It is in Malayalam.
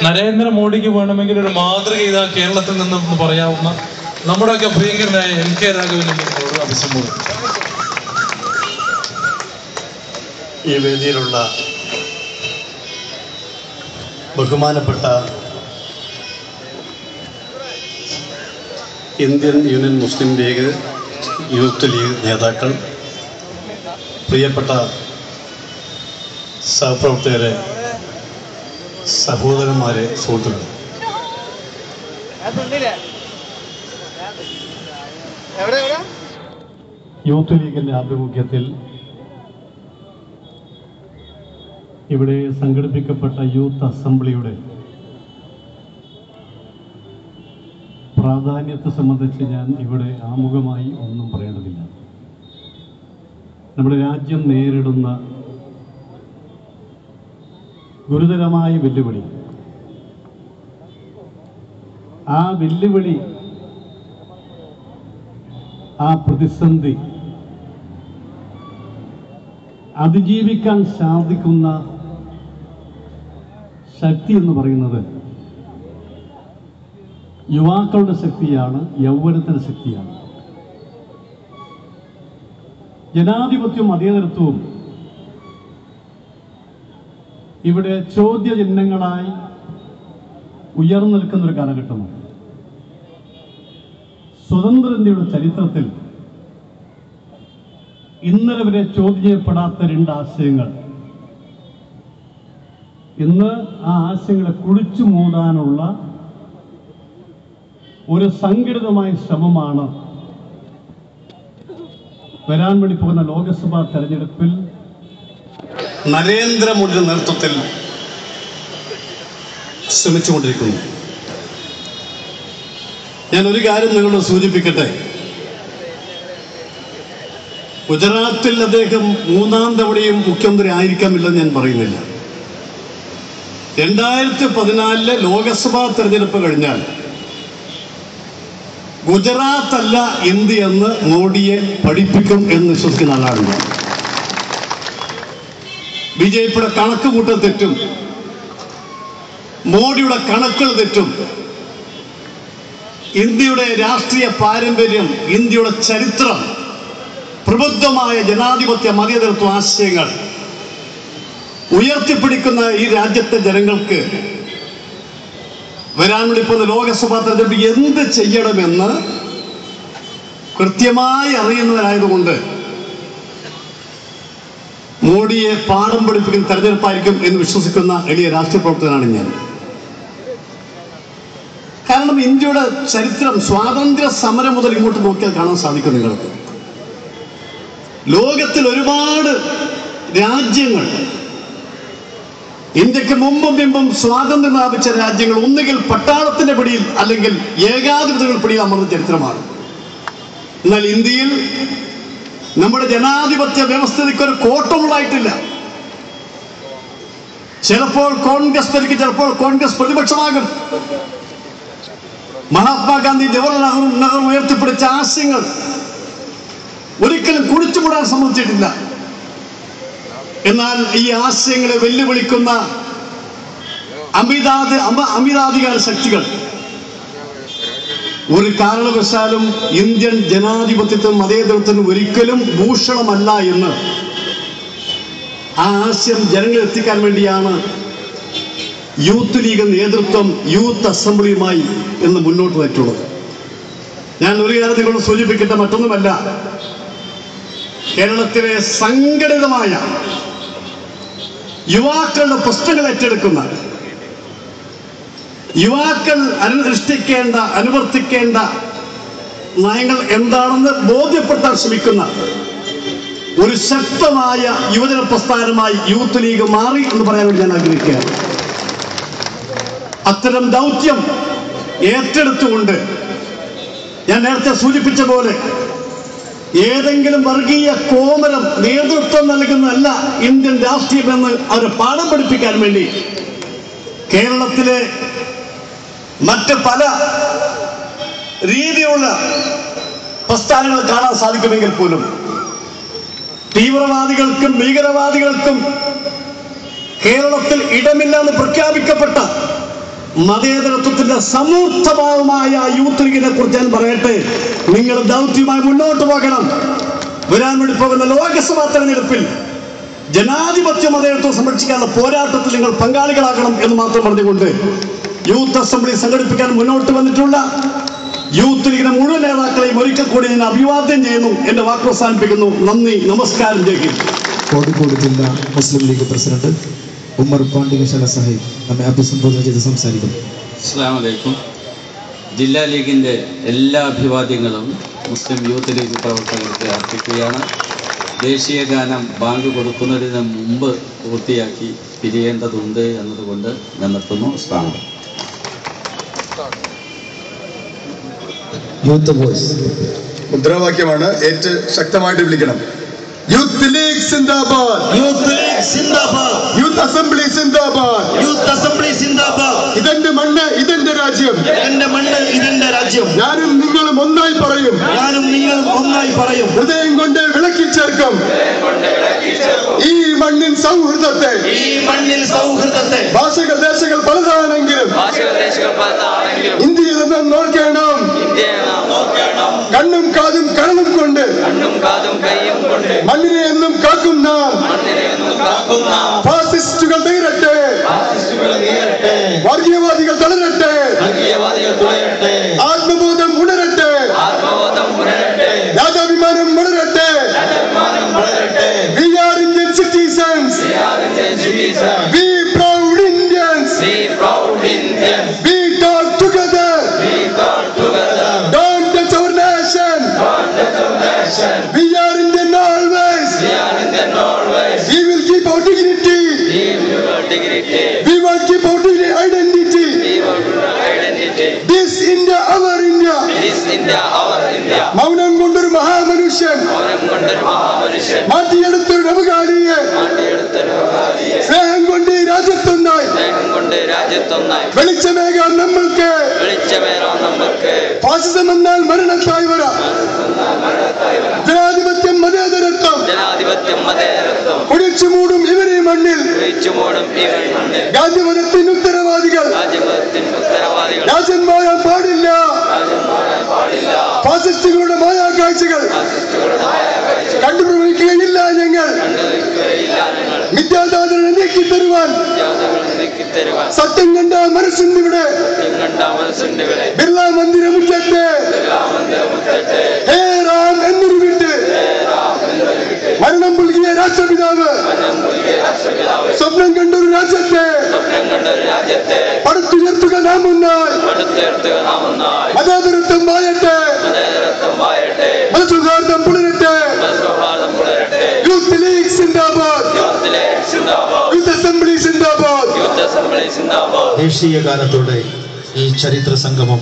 നരേന്ദ്രമോദിക്ക് വേണമെങ്കിൽ ഒരു മാതൃക ഇതാ കേരളത്തിൽ നിന്നും പറയാവുന്ന നമ്മുടെയൊക്കെ പ്രിയങ്കരനായ MK രാഘവനെ അഭിസംബോധന. ഈ വേദിയിലുള്ള ബഹുമാനപ്പെട്ട ഇന്ത്യൻ യൂണിയൻ മുസ്ലിം ലീഗ് യൂത്ത് ലീഗ് നേതാക്കൾ, പ്രിയപ്പെട്ട സഹപ്രവർത്തകരെ, സഹോദരന്മാരെ, സുഹൃത്തുക്കളെ, യൂത്ത് ലീഗിൻ്റെ ആഭിമുഖ്യത്തിൽ ഇവിടെ സംഘടിപ്പിക്കപ്പെട്ട യൂത്ത് അസംബ്ലിയുടെ പ്രാധാന്യത്തെ സംബന്ധിച്ച് ഞാൻ ഇവിടെ ആമുഖമായി ഒന്നും പറയേണ്ടതില്ല. നമ്മുടെ രാജ്യം നേരിടുന്ന ഗുരുതരമായ വെല്ലുവിളി, ആ വെല്ലുവിളി, ആ പ്രതിസന്ധി അതിജീവിക്കാൻ സാധിക്കുന്ന ശക്തി എന്ന് പറയുന്നത് യുവാക്കളുടെ ശക്തിയാണ്, യൗവനത്തിൻ്റെ ശക്തിയാണ്. ജനാധിപത്യവും മതേതരത്വവും ഇവിടെ ചോദ്യചിഹ്നങ്ങളായി ഉയർന്നു നിൽക്കുന്നൊരു കാലഘട്ടമാണ്. സ്വതന്ത്ര ഇന്ത്യയുടെ ചരിത്രത്തിൽ ഇന്നലെ വരെ ചോദ്യം ചെയ്യപ്പെടാത്ത രണ്ട് ആശയങ്ങൾ ഇന്ന് ആ ആശയങ്ങളെ കുഴിച്ചു മൂടാനുള്ള ഒരു സംഘടിതമായ ശ്രമമാണ് വരാൻ വേണ്ടി പോകുന്ന ലോക്സഭാ തെരഞ്ഞെടുപ്പിൽ നരേന്ദ്രമോദിയുടെ നേതൃത്വത്തിൽ ശ്രമിച്ചുകൊണ്ടിരിക്കുന്നു. ഞാനൊരു കാര്യം നിങ്ങളോട് സൂചിപ്പിക്കട്ടെ. ഗുജറാത്തിൽ അദ്ദേഹം 3ാം തവണയും മുഖ്യമന്ത്രി ആയിരിക്കാമില്ലെന്ന് ഞാൻ പറയുന്നില്ല. 2014 ലോക്സഭാ തെരഞ്ഞെടുപ്പ് കഴിഞ്ഞാൽ ഗുജറാത്ത് അല്ല ഇന്ത്യ എന്ന് മോഡിയെ പഠിപ്പിക്കും എന്ന് വിശ്വസിക്കുന്ന ആളാണ് ഞാൻ. BJPയുടെ കണക്കുകൂട്ടൽ തെറ്റും, മോഡിയുടെ കണക്കുകൾ തെറ്റും. ഇന്ത്യയുടെ രാഷ്ട്രീയ പാരമ്പര്യം, ഇന്ത്യയുടെ ചരിത്രം, പ്രബുദ്ധമായ ജനാധിപത്യ മതേതരത്വ ആശയങ്ങൾ ഉയർത്തിപ്പിടിക്കുന്ന ഈ രാജ്യത്തെ ജനങ്ങൾക്ക് വരാൻ വേണ്ടി പോകുന്ന ലോക്സഭാ തെരഞ്ഞെടുപ്പ് എന്ത് ചെയ്യണമെന്ന് കൃത്യമായി അറിയുന്നവരായതുകൊണ്ട് മോഡിയെ പാഠം പഠിപ്പിക്കുന്ന തെരഞ്ഞെടുപ്പായിരിക്കും എന്ന് വിശ്വസിക്കുന്ന എളിയ രാഷ്ട്രീയ പ്രവർത്തകനാണ് ഞാൻ. കാരണം ഇന്ത്യയുടെ ചരിത്രം സ്വാതന്ത്ര്യ സമരം മുതൽ ഇങ്ങോട്ട് നോക്കിയാൽ കാണാൻ സാധിക്കും നിങ്ങൾക്ക്. ലോകത്തിൽ ഒരുപാട് രാജ്യങ്ങൾ, ഇന്ത്യക്ക് മുമ്പും സ്വാതന്ത്ര്യം പ്രാപിച്ച രാജ്യങ്ങൾ ഒന്നുകിൽ പട്ടാളത്തിന്റെ പിടിയിൽ അല്ലെങ്കിൽ ഏകാധിപത്യങ്ങളുടെ പിടിയിൽ അമർന്ന ചരിത്രമാണ്. എന്നാൽ ഇന്ത്യയിൽ നമ്മുടെ ജനാധിപത്യ വ്യവസ്ഥയ്ക്ക് ഒരു കോട്ടമുണ്ടായിട്ടില്ല. ചിലപ്പോൾ കോൺഗ്രസ് ഭരിക്കും, ചിലപ്പോൾ കോൺഗ്രസ് പ്രതിപക്ഷമാകും. മഹാത്മാഗാന്ധി, ജവഹർലാൽ നെഹ്റു ഉയർത്തിപ്പിടിച്ച ആശയങ്ങൾ ഒരിക്കലും കുഴിച്ചുകൂടാൻ സമ്മതിച്ചിട്ടില്ല. എന്നാൽ ഈ ആശയങ്ങളെ വെല്ലുവിളിക്കുന്ന അമിതാധികാര ശക്തികൾ ഒരു കാരണവശാലും ഇന്ത്യൻ ജനാധിപത്യത്തിനും മതേതരത്വത്തിനും ഒരിക്കലും ഭൂഷണമല്ല എന്ന് ആ ആശയം ജനങ്ങളിൽ എത്തിക്കാൻ വേണ്ടിയാണ് യൂത്ത് ലീഗ് നേതൃത്വം യൂത്ത് അസംബ്ലിയുമായി എന്ന് മുന്നോട്ട് വെച്ചുള്ളത്. ഞാൻ ഒരു കാര്യം നിങ്ങളോട് സൂചിപ്പിക്കട്ടെ, മറ്റൊന്നുമല്ല. കേരളത്തിലെ സംഘടിതമായ യുവാക്കളുടെ പ്രശ്നങ്ങൾ ഏറ്റെടുക്കുന്ന, യുവാക്കൾ അനുവർത്തിക്കേണ്ട നയങ്ങൾ എന്താണെന്ന് ബോധ്യപ്പെടുത്താൻ ശ്രമിക്കുന്ന ഒരു ശക്തമായ യുവജന പ്രസ്ഥാനമായി യൂത്ത് ലീഗ് മാറി എന്ന് പറയാൻ വേണ്ടി ഞാൻ ആഗ്രഹിക്കുകയാണ്. അത്തരം ദൗത്യം ഏറ്റെടുത്തുകൊണ്ട് ഞാൻ നേരത്തെ സൂചിപ്പിച്ച പോലെ ഏതെങ്കിലും വർഗീയ കോമരം നേതൃത്വം നൽകുന്നതല്ല ഇന്ത്യൻ രാഷ്ട്രീയമെന്ന് അവരെ പാഠം പഠിപ്പിക്കാൻ വേണ്ടി കേരളത്തിലെ മറ്റ് പല രീതിയിലുള്ള പ്രസ്ഥാനങ്ങൾ കാണാൻ സാധിക്കുമെങ്കിൽ പോലും തീവ്രവാദികൾക്കും ഭീകരവാദികൾക്കും കേരളത്തിൽ ഇടമില്ലെന്ന് പ്രഖ്യാപിക്കപ്പെട്ട മതേതരത്വത്തിന്റെ സമൂർത്തഭാവമായ യൂത്ത് ലീഗിനെ കുറിച്ച് ഞാൻ പറയട്ടെ. നിങ്ങൾ ദൗത്യമായി മുന്നോട്ട് പോകണം. വരാൻ വേണ്ടി പോകുന്ന ലോകസഭാ തെരഞ്ഞെടുപ്പിൽ ജനാധിപത്യ മതേതരത്വം സംരക്ഷിക്കാനുള്ള പോരാട്ടത്തിൽ നിങ്ങൾ പങ്കാളികളാകണം എന്ന് മാത്രം പറഞ്ഞുകൊണ്ട് യൂത്ത് അസംബ്ലി സംഘടിപ്പിക്കാൻ മുന്നോട്ട് വന്നിട്ടുള്ള യൂത്ത് ലീഗിന്റെ മുഴുവൻ നേതാക്കളെയും ഒരിക്കൽ കൂടി ഞാൻ അഭിവാദ്യം ചെയ്യുന്നു. എന്റെ വാക്ക് അവസാനിപ്പിക്കുന്നു. നന്ദി, നമസ്കാരം. ജയ്. കോഴിക്കോട് ജില്ലാ മുസ്ലിം ലീഗ് പ്രസിഡന്റ് ഉമ്മർ പാണ്ടികശാല സാഹിബ് നമ്മെ അഭിസംബോധന ചെയ്ത് സംസാരിക്കും. അസ്സലാമു അലൈക്കും. ജില്ലാ ലീഗിൻ്റെ എല്ലാ അഭിവാദ്യങ്ങളും മുസ്ലിം യൂത്ത് ലീഗ് പ്രവർത്തകർക്ക് അർപ്പിക്കുകയാണ്. ദേശീയ ഗാനം ബാങ്ക് കൊടുക്കുന്നതിന് മുമ്പ് പൂർത്തിയാക്കി പിരിയേണ്ടതുണ്ട് എന്നതുകൊണ്ട് ഞാൻ നിർത്തുന്നു. അസ്സലാമു അലൈക്കും. യൂത്ത് വോയിസ് മുദ്രാവാക്യമാണ്. ഏറ്റവും ശക്തമായിട്ട് വിളിക്കണം. യൂത്ത് ലീഗ് സിന്ദാബാദ്, യൂത്ത് ലീഗ് സിന്ദാബാദ്, യൂത്ത് അസംബ്ലി സിന്ദാബാദ്, യൂത്ത് അസംബ്ലി സിന്ദാബാദ്. ഇതെന്റെ മണ്ണ്, ഇതെന്റെ രാജ്യം. എന്റെ മണ്ണ്, ഇതെന്റെ രാജ്യം. ഞാനും നിങ്ങളും ഒന്നായി പറയും, ഞാനും നിങ്ങളും ഒന്നായി പറയും. ഹൃദയം കൊണ്ട് വിളക്കി ചേർക്കും ഈ മണ്ണിൻ സൗഹൃദത്തെ. ഈ മണ്ണിൽ സൗഹൃദത്തെ. ഭാഷകൾ ദേശങ്ങൾ പലതാണെങ്കിലും ഇന്ത്യയിൽ നിന്ന് നോക്കണം. കണ്ണും കാതും കരളും കൊണ്ട് മണ്ണിനെ എന്നും കാക്കുന്ന ഫാസിസ്റ്റുകൾ തീരട്ടെ, വർഗീയവാദികൾ തളരട്ടെ, ആത്മബോധം ഉണരട്ടെ, രാജാഭിമാനം വളരട്ടെ. We are Indian citizens. We proud Indians. We talk together. Don't touch our nation. We are Indian always. We will keep our dignity. We will keep our identity. This India, our India. മൗനം കൊണ്ടൊരു മഹാമനുഷ്യൻ മാറ്റിയെടുത്തൊരു നവകാരിയെ സ്നേഹം കൊണ്ട് രാജ്യത്തൊന്നായി വെളിച്ചമേകാൻ നമ്മൾക്ക്. ഫാസിസം എന്നാൽ മരണത്തായി വരാം. ജനാധിപത്യം മതേതരത്വം ഒഴിച്ചു മൂടും ഇവരെ മണ്ണിൽ. ഗാന്ധിവധത്തിന് ഉത്തരവാദികൾ രാജ്യം മാറാൻ പാടില്ല. ഫാസിസ്റ്റുകളുടെ മായാ കാഴ്ചകൾ കണ്ടുപിടിക്കുകയില്ല ഞങ്ങൾ. മിഥ്യാധാരണ നീക്കി തരുവാൻ സത്യം കണ്ട മനസ്സുണ്ട് ഇവിടെ. ബിർള മന്ദിര മുറ്റത്ത് ഹേ റാം എന്നൊരു വീട്ട് മരണം പുൽകിയ രാഷ്ട്രപിതാവ് സ്വപ്നം കണ്ടൊരു രാജ്യത്തെ പടുത്തുയർത്തുക നാം ഒന്നായി. മതേതരത്വം വായട്ടെ, മതസൗഹാർദ്ദം പുലരട്ടെ. യൂത്ത് ലീഗ് സിന്ദാബാദ്, യൂത്ത് അസംബ്ലി സിന്ദാബാദ്. ദേശീയ ഗാനത്തോടെ ഈ ചരിത്ര സംഗമം